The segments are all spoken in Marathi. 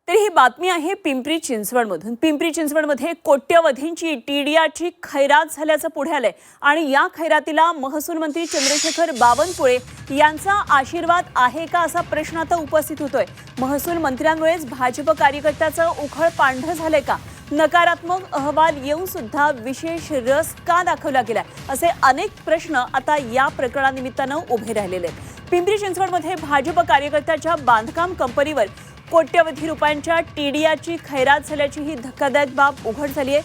तर ही बातमी आहे पिंपरी चिंचवडमधून। पिंपरी चिंचवडमध्ये कोट्यवधींची टीडीआरची खैरात झाल्याचं पुढे आलंय आणि या खैरातीला महसूल मंत्री चंद्रशेखर बावनकुळे यांचा आशीर्वाद आहे का असा प्रश्न आता उपस्थित होतोय। महसूल मंत्र्यांमुळेच भाजप कार्यकर्त्याचं उखळ पांढरं झालंय का? नकारात्मक अहवाल येऊन सुद्धा विशेष रस का दाखवला गेला असे अनेक प्रश्न आता या प्रकरणानिमित्तानं उभे राहिलेले आहेत। पिंपरी चिंचवडमध्ये भाजप कार्यकर्त्याच्या बांधकाम कंपनीवर कोट्यवधी रुपयांच्या टीडीआरची खैरात झाल्याची ही धक्कादायक बाब उघड झाली आहे।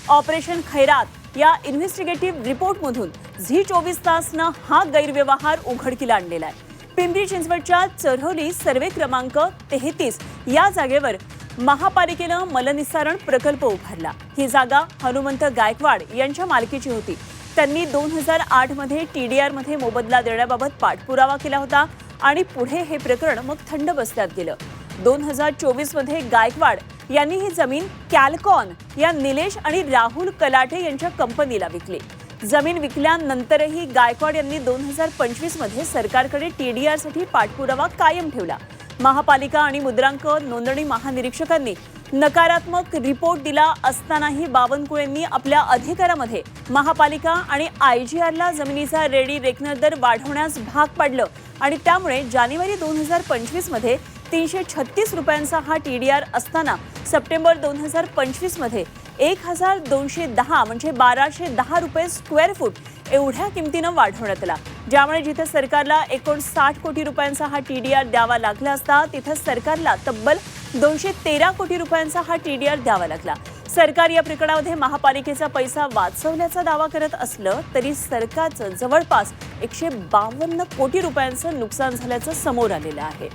ऑपरेशन खैरात या इन्व्हेस्टिगेटिव्ह रिपोर्टमधून झी 24 तासनं हा गैरव्यवहार उघडकीला आणलेला आहे। पिंपरी चिंचवडच्या चऱ्होली सर्वे क्रमांक 33 या जागेवर महापालिकेनं मलनिस्सारण प्रकल्प उभारला। ही जागा हनुमंत गायकवाड यांच्या मालकीची होती। त्यांनी 2008 मध्ये टीडीआर मध्ये मोबदला देण्याबाबत पाठपुरावा केला होता आणि पुढे हे प्रकरण मग थंड बसल्यात गेलं। 2024 मध्ये गायकवाड यांनी ही जमीन कॅलकॉन या निलेश आणि राहुल कलाटे यांच्या कंपनीला विकली। जमीन विकल्यानंतरही गायकवाड यांनी 2025 मध्ये सरकारकडे टीडीआर साठी पाठपुरावा कायम ठेवला। महापालिका आणि मुद्रांक नोंदणी महानिरीक्षकांनी नकारात्मक रिपोर्ट दिला असतानाही बावनकुळेंनी आपल्या अधिकारामध्ये महापालिका आणि आयजीआरला जमिनीचा रेडी रेकनर दर वाढवण्यास भाग पाडलं आणि त्यामुळे जानेवारी 2025 मध्ये 336 रुपयांचा हा टीडीआर असताना सप्टेंबर 2025 मध्ये 1210 म्हणजे 1210 रुपये स्क्वेअर फूट एवढ्या किमतीनं वाढवण्यात आला। ज्यामुळे जिथे सरकारला 59 कोटी रुपयांचा हा टीडीआर द्यावा लागला असता तिथे सरकारला तब्बल 213 कोटी रुपयांचा हा टीडीआर द्यावा लागला। सरकार या प्रकरणामध्ये महापालिकेचा पैसा वाचवल्याचा दावा करत असलं तरी सरकारचं जवळपास 152 कोटी रुपयांचं नुकसान झाल्याचं समोर आलेलं आहे।